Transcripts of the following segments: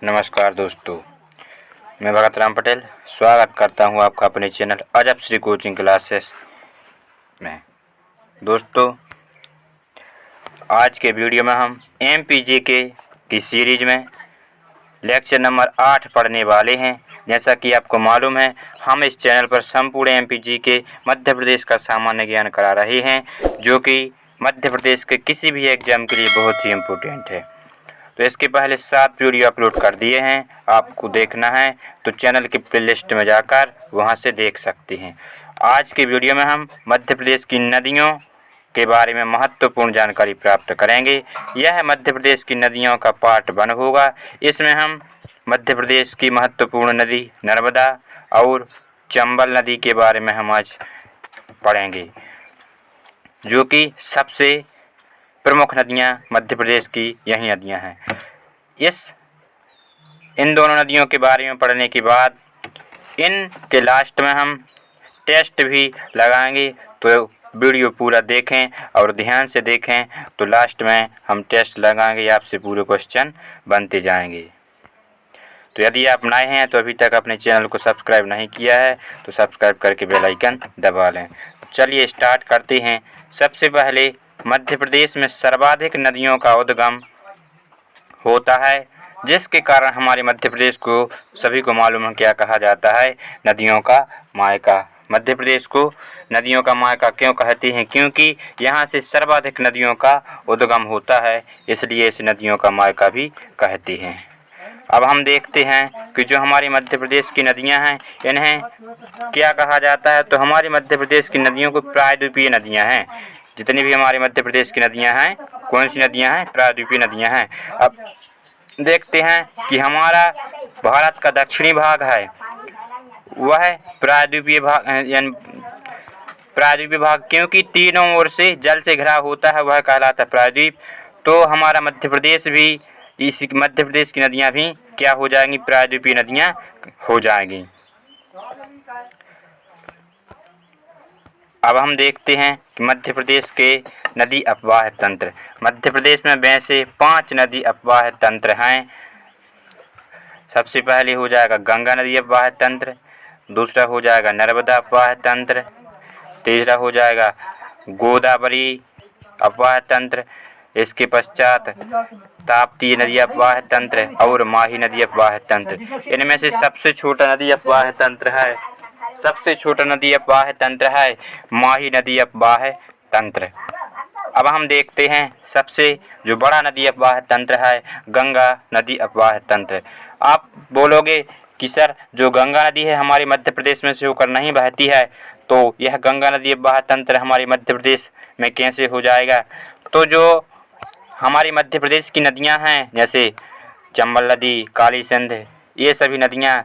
नमस्कार दोस्तों, मैं भगत राम पटेल स्वागत करता हूं आपका अपने चैनल अजब श्री कोचिंग क्लासेस में। दोस्तों, आज के वीडियो में हम एमपीजीके की सीरीज में लेक्चर नंबर 8 पढ़ने वाले हैं। जैसा कि आपको मालूम है, हम इस चैनल पर संपूर्ण एमपीजीके मध्य प्रदेश का सामान्य ज्ञान करा रहे हैं, जो कि मध्य प्रदेश के किसी भी एग्जाम के लिए बहुत ही इम्पोर्टेंट है। तो इसके पहले 7 वीडियो अपलोड कर दिए हैं, आपको देखना है तो चैनल की प्लेलिस्ट में जाकर वहां से देख सकते हैं। आज के वीडियो में हम मध्य प्रदेश की नदियों के बारे में महत्वपूर्ण जानकारी प्राप्त करेंगे। यह मध्य प्रदेश की नदियों का पार्ट 1 होगा। इसमें हम मध्य प्रदेश की महत्वपूर्ण नदी नर्मदा और चंबल नदी के बारे में हम आज पढ़ेंगे, जो कि सबसे प्रमुख नदियां मध्य प्रदेश की यही नदियां हैं। इन दोनों नदियों के बारे में पढ़ने के बाद इनके लास्ट में हम टेस्ट भी लगाएंगे, तो वीडियो पूरा देखें और ध्यान से देखें, तो लास्ट में हम टेस्ट लगाएंगे, आपसे पूरे क्वेश्चन बनते जाएंगे। तो यदि आप नए हैं तो अभी तक अपने चैनल को सब्सक्राइब नहीं किया है तो सब्सक्राइब करके बेल आइकन दबा लें। चलिए स्टार्ट करते हैं। सबसे पहले मध्य प्रदेश में सर्वाधिक नदियों का उद्गम होता है, जिसके कारण हमारे मध्य प्रदेश को सभी को मालूम है क्या कहा जाता है, नदियों का मायका। मध्य प्रदेश को नदियों का मायका क्यों कहते हैं? क्योंकि यहाँ से सर्वाधिक नदियों का उद्गम होता है, इसलिए इस नदियों का मायका भी कहते हैं। अब हम देखते हैं कि जो हमारी मध्य प्रदेश की नदियाँ हैं, इन्हें क्या कहा जाता है। तो हमारे मध्य प्रदेश की नदियों को प्रायद्वीपीय नदियाँ हैं। जितनी भी हमारे मध्य प्रदेश की नदियां हैं, कौन सी नदियां हैं? प्रायद्वीपीय नदियां हैं। अब देखते हैं कि हमारा भारत का दक्षिणी भाग है, वह प्रायद्वीपीय भाग क्योंकि तीनों ओर से जल से घिरा होता है, वह कहलाता है प्रायद्वीप। तो हमारा मध्य प्रदेश भी, इस मध्य प्रदेश की नदियां भी क्या हो जाएंगी? प्रायद्वीपीय नदियां हो जाएंगी। अब हम देखते हैं कि मध्य प्रदेश के नदी अपवाह तंत्र। मध्य प्रदेश में वैसे 5 नदी अपवाह तंत्र हैं। सबसे पहले हो जाएगा गंगा नदी अपवाह तंत्र, दूसरा हो जाएगा नर्मदा अपवाह तंत्र, तीसरा हो जाएगा गोदावरी अपवाह तंत्र, इसके पश्चात ताप्ती नदी अपवाह तंत्र और माही नदी अपवाह तंत्र। इनमें से सबसे छोटा नदी अपवाह तंत्र है माही नदी अपवाह तंत्र। अब हम देखते हैं सबसे जो बड़ा नदी अपवाह तंत्र है गंगा नदी अपवाह तंत्र। आप बोलोगे कि सर, जो गंगा नदी है हमारे मध्य प्रदेश में से होकर नहीं बहती है, तो यह गंगा नदी अपवाह तंत्र हमारे मध्य प्रदेश में कैसे हो जाएगा? तो जो हमारी मध्य प्रदेश की नदियां हैं, जैसे चंबल नदी, काली सिंध, ये सभी नदियां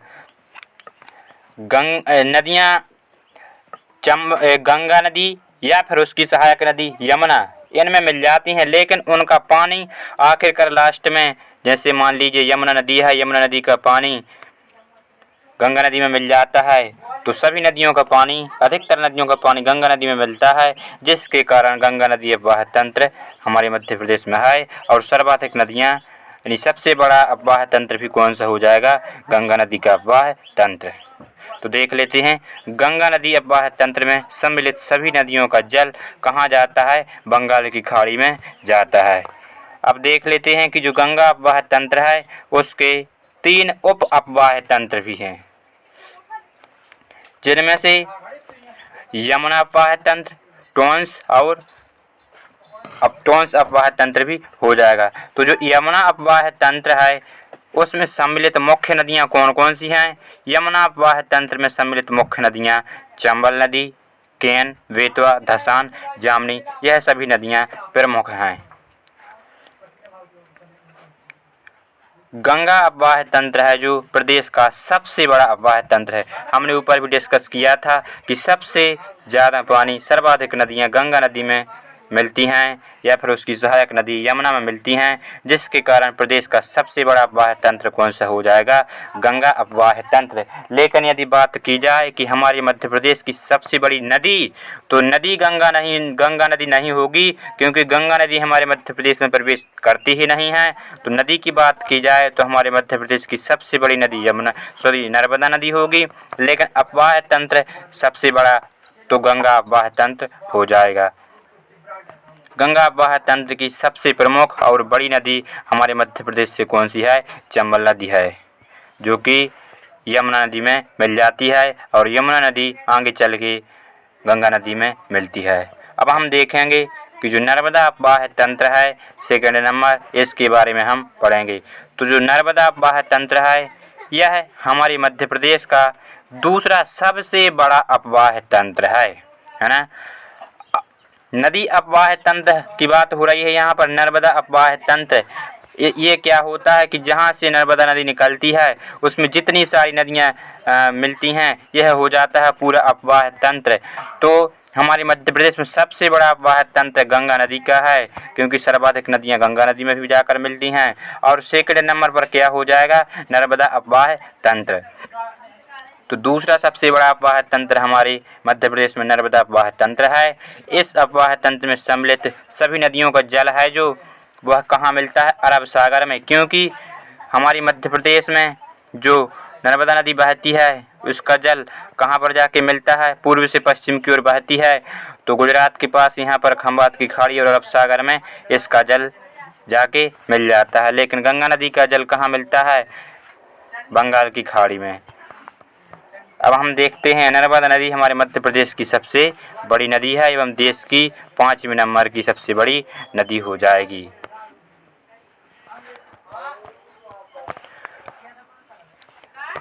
गंगा नदी या फिर उसकी सहायक नदी यमुना, इनमें मिल जाती हैं। लेकिन उनका पानी आखिरकार लास्ट में, जैसे मान लीजिए यमुना नदी है, यमुना नदी का पानी गंगा नदी में मिल जाता है, तो सभी नदियों का पानी, अधिकतर नदियों का पानी गंगा नदी में मिलता है, जिसके कारण गंगा नदी अपवाह तंत्र हमारे मध्य प्रदेश में है। और सर्वाधिक नदियाँ, यानी सबसे बड़ा अपवाह तंत्र भी कौन सा हो जाएगा? गंगा नदी का अपवाह तंत्र। तो देख लेते हैं, गंगा नदी अपवाह तंत्र में सम्मिलित सभी नदियों का जल कहाँ जाता है? बंगाल की खाड़ी में जाता है। अब देख लेते हैं कि जो गंगा अपवाह तंत्र है उसके 3 उप अपवाह तंत्र भी हैं, जिनमें से यमुना अपवाह तंत्र, टोंस और टोंस अपवाह तंत्र भी हो जाएगा। तो जो यमुना अपवाह तंत्र है उसमें सम्मिलित मुख्य नदियां कौन कौन सी हैं? यमुना अपवाह तंत्र में सम्मिलित मुख्य नदियां चंबल नदी, केन, बेतवा, धसान, जामनी, यह सभी नदियां प्रमुख हैं। गंगा अपवाह तंत्र है जो प्रदेश का सबसे बड़ा अपवाह तंत्र है। हमने ऊपर भी डिस्कस किया था कि सबसे ज़्यादा पानी, सर्वाधिक नदियां गंगा नदी में मिलती हैं या फिर उसकी सहायक नदी यमुना में मिलती हैं, जिसके कारण प्रदेश का सबसे बड़ा अपवाह तंत्र कौन सा हो जाएगा? गंगा अपवाह तंत्र। लेकिन यदि बात की जाए कि हमारे मध्य प्रदेश की सबसे बड़ी नदी, तो नदी गंगा नदी नहीं होगी, क्योंकि गंगा नदी हमारे मध्य प्रदेश में प्रवेश करती ही नहीं है। तो नदी की बात की जाए तो हमारे मध्य प्रदेश की सबसे बड़ी नदी नर्मदा नदी होगी। लेकिन अपवाह तंत्र सबसे बड़ा तो गंगा अपवाह तंत्र हो जाएगा। गंगा अपवाह तंत्र की सबसे प्रमुख और बड़ी नदी हमारे मध्य प्रदेश से कौन सी है? चंबल नदी है, जो कि यमुना नदी में मिल जाती है और यमुना नदी आगे चल के गंगा नदी में मिलती है। अब हम देखेंगे कि जो नर्मदा अपवाह तंत्र है, सेकंड नंबर, इसके बारे में हम पढ़ेंगे। तो जो नर्मदा अपवाह तंत्र है, यह हमारे मध्य प्रदेश का दूसरा सबसे बड़ा अपवाह तंत्र है ना। नदी अपवाह तंत्र की बात हो रही है यहाँ पर। नर्मदा अपवाह तंत्र ये क्या होता है कि जहाँ से नर्मदा नदी निकलती है उसमें जितनी सारी नदियाँ मिलती हैं, यह हो जाता है पूरा अपवाह तंत्र। तो हमारे मध्य प्रदेश में सबसे बड़ा अपवाह तंत्र गंगा नदी का है, क्योंकि सर्वाधिक नदियाँ गंगा नदी में भी जाकर मिलती हैं। और सेकंड नंबर पर क्या हो जाएगा? नर्मदा अपवाह तंत्र। तो दूसरा सबसे बड़ा अपवाह तंत्र हमारे मध्य प्रदेश में नर्मदा अपवाह तंत्र है। इस अपवाह तंत्र में सम्मिलित सभी नदियों का जल है जो वह कहाँ मिलता है? अरब सागर में। क्योंकि हमारी मध्य प्रदेश में जो नर्मदा नदी बहती है उसका जल कहाँ पर जाके मिलता है? पूर्व से पश्चिम की ओर बहती है, तो गुजरात के पास यहाँ पर खंबात की खाड़ी और अरब सागर में इसका जल जाके मिल जाता है। लेकिन गंगा नदी का जल कहाँ मिलता है? बंगाल की खाड़ी में। अब हम देखते हैं, नर्मदा नदी हमारे मध्य प्रदेश की सबसे बड़ी नदी है एवं देश की 5वें नंबर की सबसे बड़ी नदी हो जाएगी।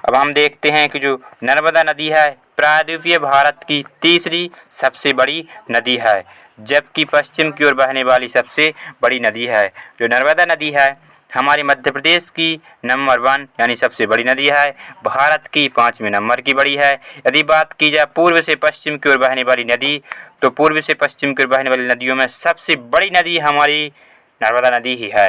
अब हम देखते हैं कि जो नर्मदा नदी है प्रायद्वीपीय भारत की तीसरी सबसे बड़ी नदी है, जबकि पश्चिम की ओर बहने वाली सबसे बड़ी नदी है। जो नर्मदा नदी है हमारे मध्य प्रदेश की नंबर 1 यानी सबसे बड़ी नदी है, भारत की 5वें नंबर की बड़ी है। यदि बात की जाए पूर्व से पश्चिम की ओर बहने वाली नदी, तो पूर्व से पश्चिम की ओर बहने वाली नदियों में सबसे बड़ी नदी हमारी नर्मदा नदी ही है।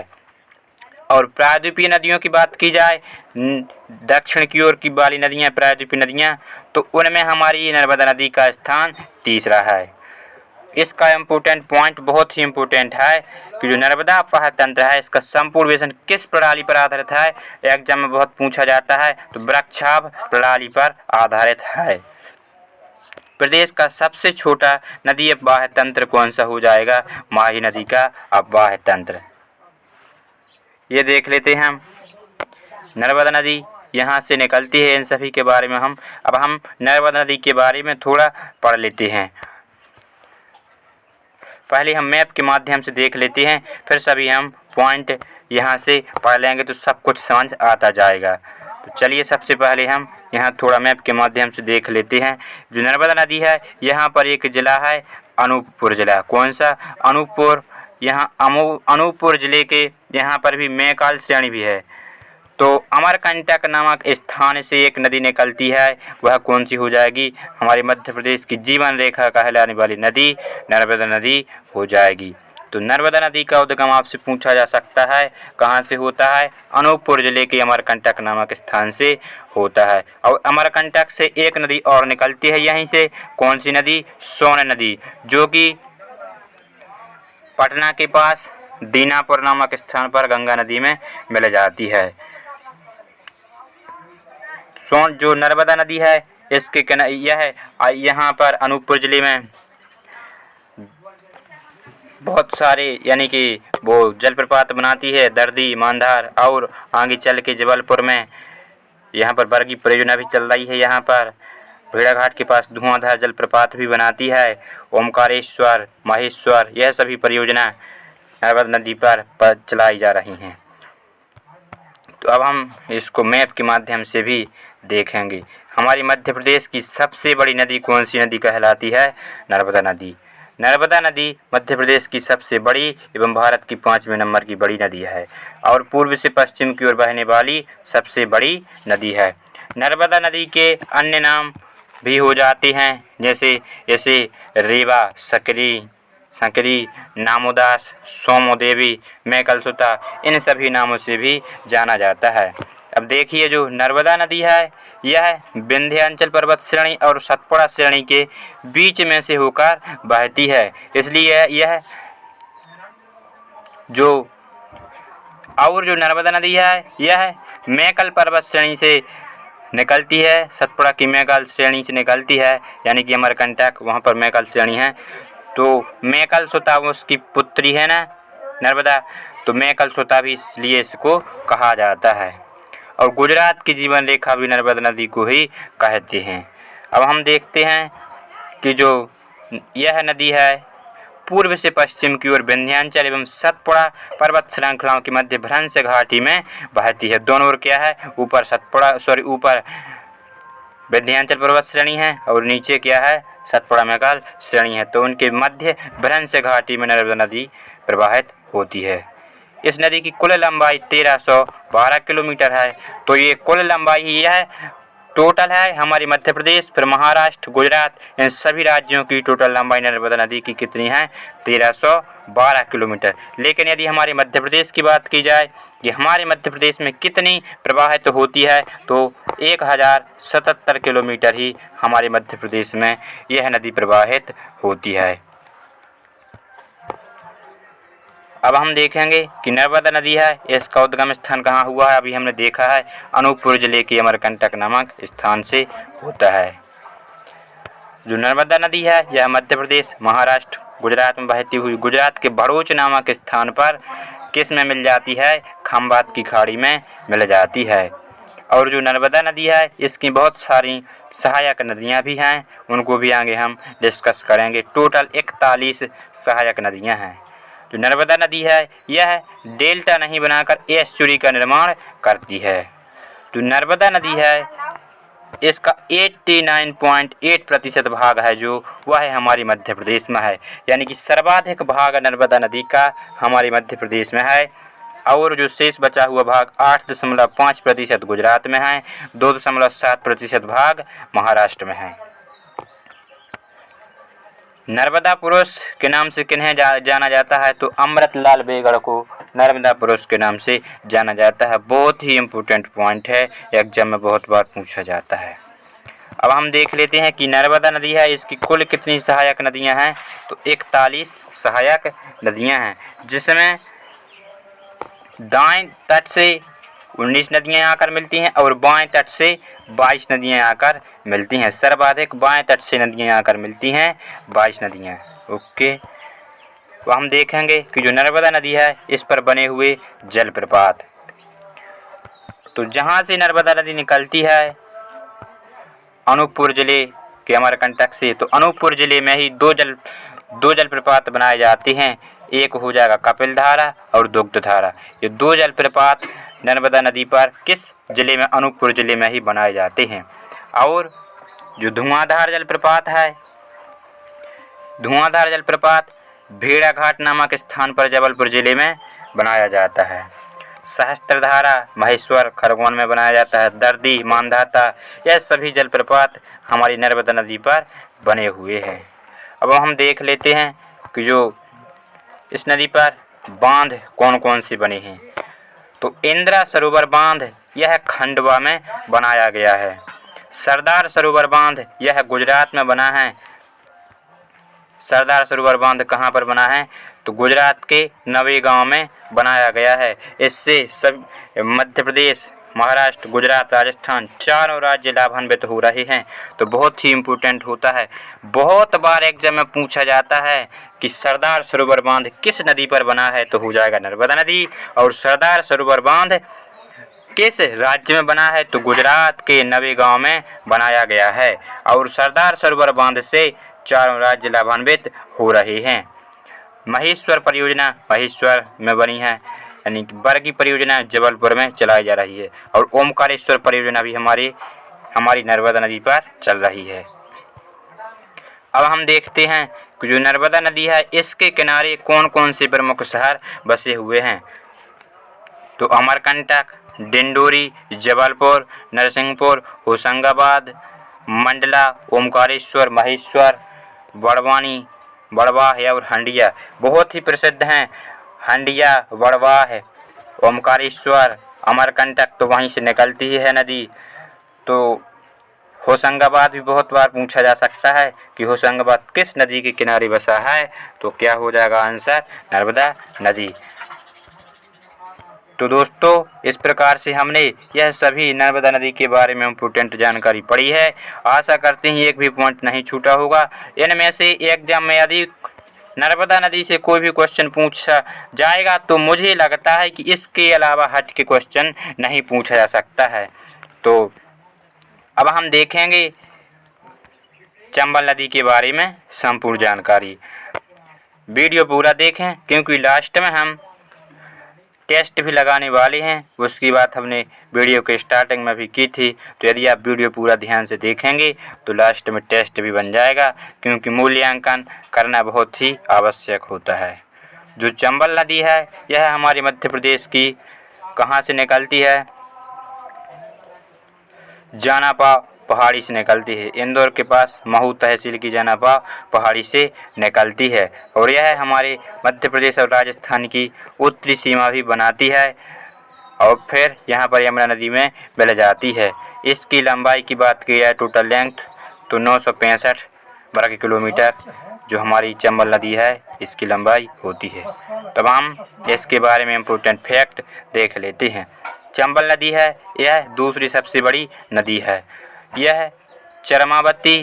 और प्रायद्वीपीय नदियों की बात की जाए, दक्षिण की ओर की वाली नदियाँ प्रायद्वीपीय नदियाँ, तो उनमें हमारी नर्मदा नदी का स्थान तीसरा है। इसका इम्पोर्टेंट पॉइंट बहुत ही इम्पोर्टेंट है कि जो नर्मदा अपवाह तंत्र है इसका संपूर्ण विश्लेषण किस प्रणाली पर आधारित है? एग्जाम में बहुत पूछा जाता है, तो वृक्षाभ प्रणाली पर आधारित है। प्रदेश का सबसे छोटा नदी अपवाह तंत्र कौन सा हो जाएगा? माही नदी का अपवाह तंत्र। ये देख लेते हैं हम। नर्मदा नदी यहाँ से निकलती है, इन सभी के बारे में हम नर्मदा नदी के बारे में थोड़ा पढ़ लेते हैं। पहले हम मैप के माध्यम से देख लेते हैं, फिर सभी हम पॉइंट यहाँ से पढ़ लेंगे तो सब कुछ समझ आता जाएगा। तो चलिए सबसे पहले हम यहाँ थोड़ा मैप के माध्यम से देख लेते हैं। जो नर्मदा नदी है यहाँ पर एक ज़िला है अनूपपुर ज़िला। कौन सा? अनूपपुर। यहाँ अनूपपुर ज़िले के यहाँ पर भी मैकाल श्रेणी भी है। तो अमरकंटक नामक स्थान से एक नदी निकलती है, वह कौन सी हो जाएगी? हमारे मध्य प्रदेश की जीवन रेखा कहलाने वाली नदी नर्मदा नदी हो जाएगी। तो नर्मदा नदी का उद्गम आपसे पूछा जा सकता है, कहाँ से होता है? अनूपपुर जिले के अमरकंटक नामक स्थान से होता है। और अमरकंटक से एक नदी और निकलती है यहीं से। कौन सी नदी? सोन नदी, जो कि पटना के पास दीनापुर नामक स्थान पर गंगा नदी में मिल जाती है। सोन जो नर्मदा नदी है इसके यहाँ पर अनूपपुर जिले में बहुत सारे यानी कि वो जलप्रपात बनाती है, दर्दी, मांधार, और आगे चल के जबलपुर में यहाँ पर बरगी परियोजना भी चल रही है। यहाँ पर भेड़ाघाट के पास धुआंधार जलप्रपात भी बनाती है। ओमकारेश्वर, महेश्वर, यह सभी परियोजना नर्मदा नदी पर चलाई जा रही हैं। तो अब हम इसको मैप के माध्यम से भी देखेंगे। हमारी मध्य प्रदेश की सबसे बड़ी नदी कौन सी नदी कहलाती है? नर्मदा नदी। नर्मदा नदी मध्य प्रदेश की सबसे बड़ी एवं भारत की 5वें नंबर की बड़ी नदी है और पूर्व से पश्चिम की ओर बहने वाली सबसे बड़ी नदी है। नर्मदा नदी के अन्य नाम भी हो जाते हैं, जैसे रेवा, सकरी, सकरी, नामोदास, सोमोदेवी, मैकलसुता, इन सभी नामों से भी जाना जाता है। अब देखिए जो नर्मदा नदी है यह विंध्याचल पर्वत श्रेणी और सतपुड़ा श्रेणी के बीच में से होकर बहती है, इसलिए यह जो नर्मदा नदी है यह मैकल पर्वत श्रेणी से निकलती है, सतपुड़ा की मैकल श्रेणी से निकलती है, यानी कि अमरकंटक वहाँ पर मैकल श्रेणी है। तो मैकलसुता उसकी पुत्री है ना नर्मदा, तो मैकलसुता भी इसलिए इसको कहा जाता है। और गुजरात की जीवन रेखा भी नर्मदा नदी को ही कहते हैं। अब हम देखते हैं कि जो यह नदी है पूर्व से पश्चिम की ओर विंध्याचल एवं सतपुड़ा पर्वत श्रृंखलाओं की मध्य भ्रंश घाटी में बहती है। दोनों ओर क्या है, ऊपर विंध्याचल पर्वत श्रेणी है और नीचे क्या है, सतपुड़ा मैकल श्रेणी है। तो उनके मध्य भ्रंश घाटी में नर्मदा नदी प्रवाहित होती है। इस नदी की कुल लंबाई 1312 किलोमीटर है। तो ये कुल लंबाई यह टोटल है हमारे मध्य प्रदेश, फिर महाराष्ट्र, गुजरात, इन सभी राज्यों की टोटल लंबाई नर्मदा नदी की कितनी है, 1312 किलोमीटर। लेकिन यदि हमारे मध्य प्रदेश की बात की जाए कि हमारे मध्य प्रदेश में कितनी प्रवाहित होती है, तो 1077 किलोमीटर ही हमारे मध्य प्रदेश में यह नदी प्रवाहित होती है। अब हम देखेंगे कि नर्मदा नदी है इसका उद्गम स्थान कहाँ हुआ है। अभी हमने देखा है अनूपपुर जिले के अमरकंटक नामक स्थान से होता है। जो नर्मदा नदी है यह मध्य प्रदेश, महाराष्ट्र, गुजरात में बहती हुई गुजरात के भरूच नामक स्थान पर किस में मिल जाती है, खंबात की खाड़ी में मिल जाती है। और जो नर्मदा नदी है इसकी बहुत सारी सहायक नदियाँ भी हैं, उनको भी आगे हम डिस्कस करेंगे। टोटल 41 सहायक नदियाँ हैं। जो नर्मदा नदी है यह डेल्टा नहीं बनाकर एस्चुरी का निर्माण करती है। जो नर्मदा नदी है इसका 89.8% भाग है जो वह है हमारी मध्य प्रदेश में है, यानी कि सर्वाधिक भाग नर्मदा नदी का हमारे मध्य प्रदेश में है। और जो शेष बचा हुआ भाग 8.5% गुजरात में है, 2.7% भाग महाराष्ट्र में है। नर्मदा पुरुष के नाम से किन्हें जाना जाता है, तो अमृतलाल बेगड़ को नर्मदा पुरुष के नाम से जाना जाता है। बहुत ही इम्पोर्टेंट पॉइंट है, एग्जाम में बहुत बार पूछा जाता है। अब हम देख लेते हैं कि नर्मदा नदी है इसकी कुल कितनी सहायक नदियां हैं, तो 41 सहायक नदियां हैं, जिसमें दाएं तट से 19 नदियां आकर मिलती हैं और बाएं तट से 22 नदियां आकर मिलती हैं। सर्वाधिक बाएं तट से नदियां आकर मिलती हैं 22 नदियां। ओके, तो हम देखेंगे कि जो नर्मदा नदी है इस पर बने हुए जलप्रपात। तो जहां से नर्मदा नदी निकलती है अनूपपुर जिले के अमरकंटक से, तो अनूपपुर जिले में ही दो जलप्रपात बनाए जाते हैं। एक हो जाएगा कपिलधारा और दुग्धधारा। ये दो जलप्रपात नर्मदा नदी पर किस जिले में, अनूपपुर जिले में ही बनाए जाते हैं। और जो धुआंधार जलप्रपात है, धुआंधार जलप्रपात भेड़ाघाट नामक स्थान पर जबलपुर जिले में बनाया जाता है। सहस्त्रधारा महेश्वर खरगोन में बनाया जाता है। दर्दी, मानधाता, यह सभी जलप्रपात हमारी नर्मदा नदी पर बने हुए हैं। अब हम देख लेते हैं कि जो इस नदी पर बांध कौन कौन से बने हैं। तो इंदिरा सरोवर बांध यह खंडवा में बनाया गया है। सरदार सरोवर बांध यह गुजरात में बना है। सरदार सरोवर बांध कहाँ पर बना है, तो गुजरात के नवेगांव में बनाया गया है। इससे सब मध्य प्रदेश, महाराष्ट्र, गुजरात, राजस्थान चारों राज्य लाभान्वित हो रहे हैं। तो बहुत ही इम्पोर्टेंट होता है। बहुत बार एग्जाम में पूछा जाता है कि सरदार सरोवर बांध किस नदी पर बना है, तो हो जाएगा नर्मदा नदी। और सरदार सरोवर बांध किस राज्य में बना है, तो गुजरात के नवेगांव में बनाया गया है। और सरदार सरोवर बांध से चारों राज्य लाभान्वित हो रहे हैं। महेश्वर परियोजना महेश्वर में बनी है, यानी कि बरगी परियोजना जबलपुर में चलाई जा रही है। और ओमकारेश्वर परियोजना भी हमारी नर्मदा नदी पर चल रही है। अब हम देखते हैं कि जो नर्मदा नदी है इसके किनारे कौन कौन से प्रमुख शहर बसे हुए हैं। तो अमरकंटक, डिंडोरी, जबलपुर, नरसिंहपुर, होशंगाबाद, मंडला, ओमकारेश्वर, महेश्वर, बड़वानी, वड़वाह और हंडिया बहुत ही प्रसिद्ध हैं। हंडिया, वड़वाह, ओमकारेश्वर, अमरकंटक तो वहीं से निकलती ही है नदी। तो होशंगाबाद भी बहुत बार पूछा जा सकता है कि होशंगाबाद किस नदी के किनारे बसा है, तो क्या हो जाएगा आंसर, नर्मदा नदी। तो दोस्तों इस प्रकार से हमने यह सभी नर्मदा नदी के बारे में इम्पोर्टेंट जानकारी पढ़ी है। आशा करते हैं एक भी पॉइंट नहीं छूटा होगा। इनमें से एग्जाम में यदि नर्मदा नदी से कोई भी क्वेश्चन पूछा जाएगा तो मुझे लगता है कि इसके अलावा हट के क्वेश्चन नहीं पूछा जा सकता है। तो अब हम देखेंगे चंबल नदी के बारे में संपूर्ण जानकारी। वीडियो पूरा देखें क्योंकि लास्ट में हम टेस्ट भी लगाने वाले हैं। उसकी बात हमने वीडियो के स्टार्टिंग में भी की थी। तो यदि आप वीडियो पूरा ध्यान से देखेंगे तो लास्ट में टेस्ट भी बन जाएगा, क्योंकि मूल्यांकन करना बहुत ही आवश्यक होता है। जो चंबल नदी है यह हमारे मध्य प्रदेश की कहाँ से निकलती है, जानापा पहाड़ी से निकलती है। इंदौर के पास महू तहसील की जानापा पहाड़ी से निकलती है और यह हमारे मध्य प्रदेश और राजस्थान की उत्तरी सीमा भी बनाती है और फिर यहाँ पर यमुना नदी में मिल जाती है। इसकी लंबाई की बात की जाए टोटल लेंथ तो 965 वर्ग किलोमीटर जो हमारी चंबल नदी है इसकी लंबाई होती है। तब हम इसके बारे में इम्पोर्टेंट फैक्ट देख लेते हैं। चंबल नदी है यह दूसरी सबसे बड़ी नदी है। यह चरमावती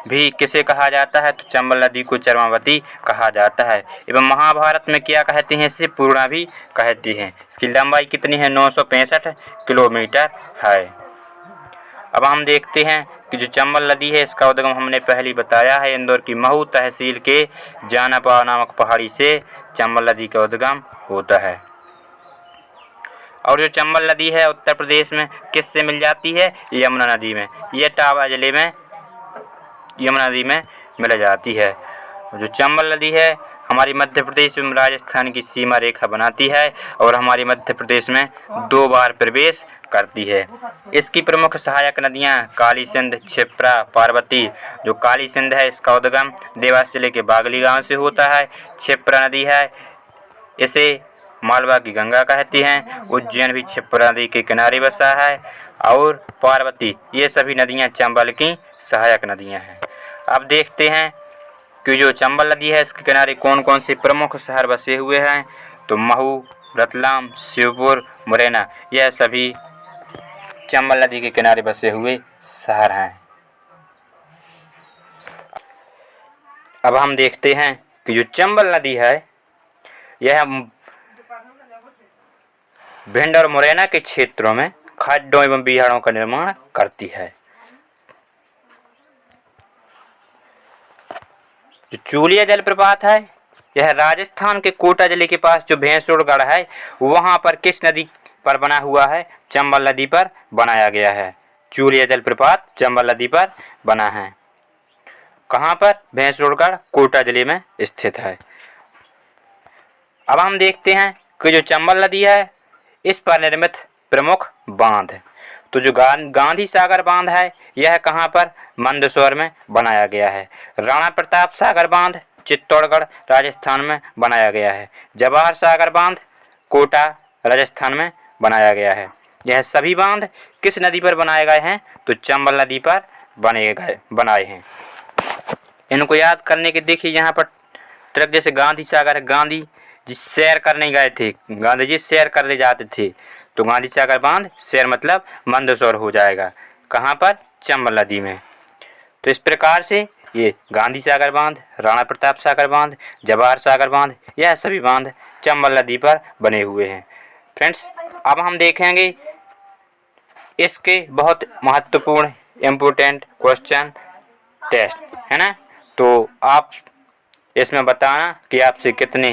भी किसे कहा जाता है, तो चंबल नदी को चरमावती कहा जाता है। एवं महाभारत में क्या कहते हैं, इसे पूर्णा भी कहते हैं। इसकी लंबाई कितनी है, 965 किलोमीटर है। अब हम देखते हैं कि जो चंबल नदी है इसका उद्गम हमने पहले बताया है इंदौर की महू तहसील के जानापा नामक पहाड़ी से चंबल नदी का उद्गम होता है। और जो चंबल नदी है उत्तर प्रदेश में किससे मिल जाती है, यमुना नदी में। ये इटावा जिले में यमुना नदी में मिल जाती है। जो चंबल नदी है हमारी मध्य प्रदेश एवं राजस्थान की सीमा रेखा बनाती है और हमारे मध्य प्रदेश में 2 बार प्रवेश करती है। इसकी प्रमुख सहायक नदियां काली सिंध, क्षिप्रा, पार्वती। जो काली सिंध है इसका उद्गम देवास जिले के बागली गांव से होता है। क्षिप्रा नदी है इसे मालवा की गंगा कहती हैं। उज्जैन भी क्षिप्रा नदी के किनारे बसा है और पार्वती, ये सभी नदियां चंबल की सहायक नदियां हैं। अब देखते हैं कि जो चंबल नदी है इसके किनारे कौन कौन से प्रमुख शहर बसे हुए हैं, तो महू, रतलाम, शिवपुर, मुरैना, यह सभी चंबल नदी के किनारे बसे हुए शहर हैं। अब हम देखते हैं कि जो चंबल नदी है यह भिंड और मुरैना के क्षेत्रों में खड्डों एवं बिहारों का निर्माण करती है। जो चूलिया जलप्रपात है यह राजस्थान के कोटा जिले के पास जो भैंसोड़गढ़ है वहां पर किस नदी पर बना हुआ है, चंबल नदी पर बनाया गया है। चूलिया जलप्रपात चंबल नदी पर बना है। कहां पर, भैंसोड़गढ़ कोटा जिले में स्थित है। अब हम देखते हैं कि जो चंबल नदी है इस पर निर्मित प्रमुख बांध, तो जो गांधी सागर बांध है यह कहां पर, मंदसौर में बनाया गया है। राणा प्रताप सागर बांध चित्तौड़गढ़ राजस्थान में बनाया गया है। जवाहर सागर बांध कोटा राजस्थान में बनाया गया है। यह सभी बांध किस नदी पर बनाए गए हैं, तो चंबल नदी पर बनाए हैं। इनको याद करने के देखिए यहाँ पर ट्रक जैसे गांधी सागर है, गांधी जी सैर करने गए थे, गांधी जी सैर करने जाते थे, तो गांधी सागर बांध सैर मतलब मंदसौर हो जाएगा। कहाँ पर, चंबल नदी में। तो इस प्रकार से ये गांधी सागर बांध, राणा प्रताप सागर बांध, जवाहर सागर बांध, यह सभी बांध चंबल नदी पर बने हुए हैं। फ्रेंड्स अब हम देखेंगे इसके बहुत महत्वपूर्ण इम्पोर्टेंट क्वेश्चन टेस्ट है ना। तो आप इसमें बताना कि आपसे कितने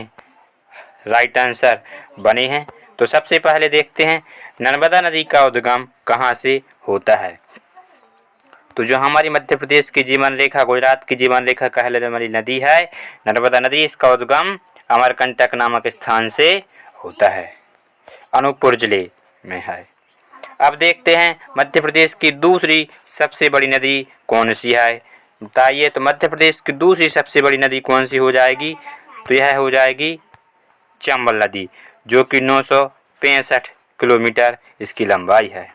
राइट आंसर बने हैं। तो सबसे पहले देखते हैं नर्मदा नदी का उद्गम कहाँ से होता है। तो जो हमारी मध्य प्रदेश की जीवन रेखा, गुजरात की जीवन रेखा कहलाने वाली नदी है नर्मदा नदी, इसका उद्गम अमरकंटक नामक स्थान से होता है, अनूपपुर जिले में है। अब देखते हैं मध्य प्रदेश की दूसरी सबसे बड़ी नदी कौन सी है, बताइए। तो मध्य प्रदेश की दूसरी सबसे बड़ी नदी कौन सी हो जाएगी? तो यह हो जाएगी चंबल नदी, जो कि 965 किलोमीटर इसकी लंबाई है।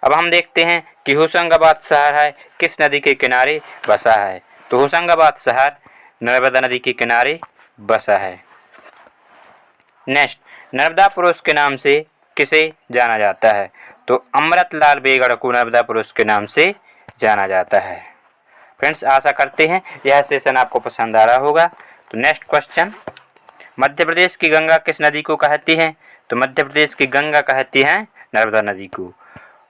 अब हम देखते हैं कि होशंगाबाद शहर है किस नदी के किनारे बसा है। तो होशंगाबाद शहर नर्मदा नदी के किनारे बसा है। नेक्स्ट, नर्मदा पुरुष के नाम से किसे जाना जाता है? तो अमृतलाल बेगड़ को नर्मदा पुरुष के नाम से जाना जाता है। फ्रेंड्स, आशा करते हैं यह सेशन आपको पसंद आ रहा होगा। तो नेक्स्ट क्वेश्चन, मध्य प्रदेश की गंगा किस नदी को कहती है? तो मध्य प्रदेश की गंगा कहती है नर्मदा नदी को।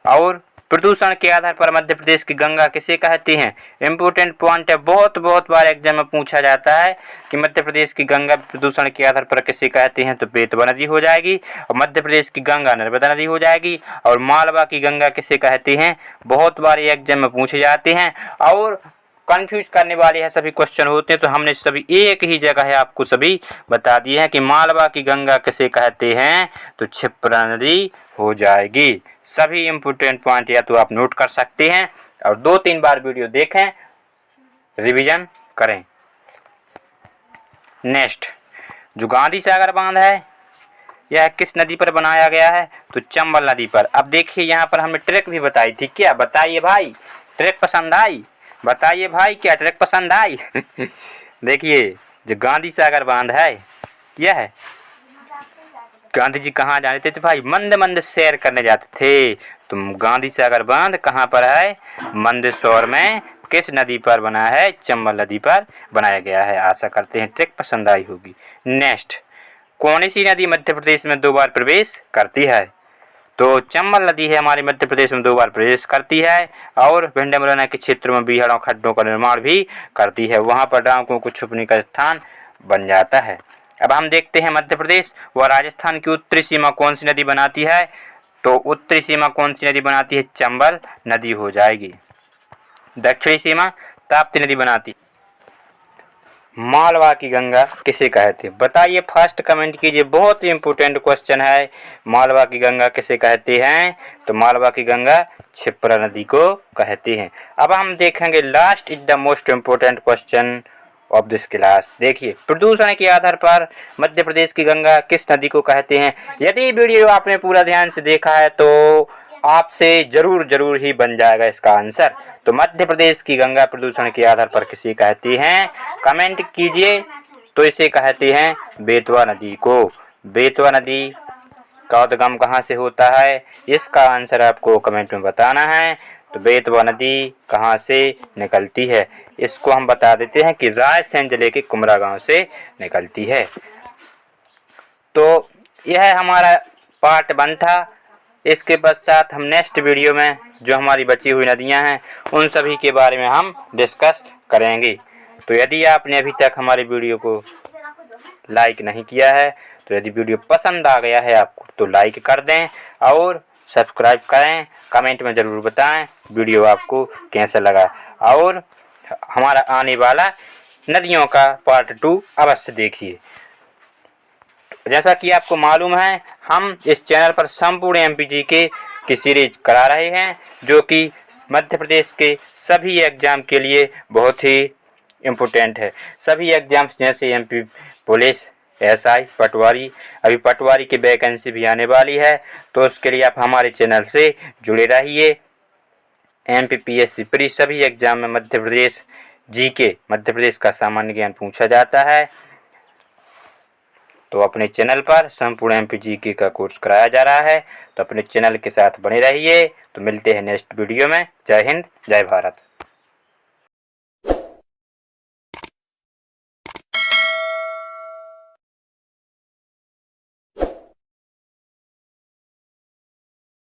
और प्रदूषण के आधार पर मध्य प्रदेश की गंगा किसे कहती हैं? इंपोर्टेंट पॉइंट है, बहुत बार एग्जाम में पूछा जाता है कि मध्य प्रदेश की गंगा प्रदूषण के आधार पर किसे कहती हैं? तो बेतवा नदी हो जाएगी। और मध्य प्रदेश की गंगा नर्मदा नदी हो जाएगी। और मालवा की गंगा किसे कहती हैं? बहुत बार ये एग्जाम में पूछे जाते हैं और कंफ्यूज करने वाले हैं सभी क्वेश्चन होते हैं। तो हमने सभी एक ही जगह है आपको सभी बता दिए हैं कि मालवा की गंगा किसे कहते हैं? तो क्षिप्रा नदी हो जाएगी। सभी इम्पोर्टेंट पॉइंट या तो आप नोट कर सकते हैं और 2-3 बार वीडियो देखें, रिवीजन करें। नेक्स्ट, जो गांधी सागर बांध है यह किस नदी पर बनाया गया है? तो चंबल नदी पर। अब देखिए यहाँ पर हमने ट्रैक भी बताई थी। क्या बताइए भाई, ट्रैक पसंद आई? बताइए भाई, क्या ट्रैक पसंद आई? देखिए, जो गांधी सागर बांध है यह है, गांधी जी कहाँ जाते थे भाई? मंद सैर करने जाते थे। तो गांधी सागर बांध कहाँ पर है? मंदसौर में। किस नदी पर बना है? चंबल नदी पर बनाया गया है। आशा करते हैं ट्रिक पसंद आई होगी। नेक्स्ट, कौन सी नदी मध्य प्रदेश में 2 बार प्रवेश करती है? तो चंबल नदी है हमारे मध्य प्रदेश में 2 बार प्रवेश करती है और भिंड मुरैना के क्षेत्र में बीहड़ों खड्डों का निर्माण भी करती है। वहाँ पर डाकुओं को छुपने का स्थान बन जाता है। अब हम देखते हैं मध्य प्रदेश व राजस्थान की उत्तरी सीमा कौन सी नदी बनाती है? तो उत्तरी सीमा कौन सी नदी बनाती है? चंबल नदी हो जाएगी। दक्षिणी सीमा ताप्ती नदी बनाती। मालवा की गंगा किसे कहते हैं? बताइए, फर्स्ट कमेंट कीजिए, बहुत ही इंपॉर्टेंट क्वेश्चन है। मालवा की गंगा किसे कहते हैं? तो मालवा की गंगा क्षिप्रा नदी को कहते हैं। अब हम देखेंगे last is the most important question of this class. देखिए, प्रदूषण के आधार पर मध्य प्रदेश की गंगा किस नदी को कहते हैं? यदि वीडियो आपने पूरा ध्यान से देखा है तो आपसे जरूर ही बन जाएगा इसका आंसर। तो मध्य प्रदेश की गंगा प्रदूषण के आधार पर किसे कहती हैं? कमेंट कीजिए। तो इसे कहते हैं बेतवा नदी को। बेतवा नदी का उद्गम कहाँ से होता है? इसका आंसर आपको कमेंट में बताना है। तो बेतवा नदी कहाँ से निकलती है? इसको हम बता देते हैं कि रायसेन जिले के कुमरा गांव से निकलती है। तो यह हमारा पार्ट 1 था। इसके पश्चात हम नेक्स्ट वीडियो में जो हमारी बची हुई नदियां हैं उन सभी के बारे में हम डिस्कस करेंगे। तो यदि आपने अभी तक हमारे वीडियो को लाइक नहीं किया है, तो यदि वीडियो पसंद आ गया है आपको तो लाइक कर दें और सब्सक्राइब करें। कमेंट में ज़रूर बताएं वीडियो आपको कैसा लगा और हमारा आने वाला नदियों का पार्ट 2 अवश्य देखिए। जैसा कि आपको मालूम है, हम इस चैनल पर संपूर्ण एमपीजी की सीरीज करा रहे हैं, जो कि मध्य प्रदेश के सभी एग्जाम के लिए बहुत ही इम्पोर्टेंट है। सभी एग्जाम्स जैसे एमपी पुलिस, एसआई, पटवारी, अभी पटवारी की वैकेंसी भी आने वाली है, तो उसके लिए आप हमारे चैनल से जुड़े रहिए। एमपीपीएससी प्री सभी एग्जाम में मध्य प्रदेश जीके, मध्य प्रदेश का सामान्य ज्ञान पूछा जाता है। तो अपने चैनल पर संपूर्ण एमपी जीके का कोर्स कराया जा रहा है, तो अपने चैनल के साथ बने रहिए। तो मिलते हैं नेक्स्ट वीडियो में। जय हिंद, जय भारत।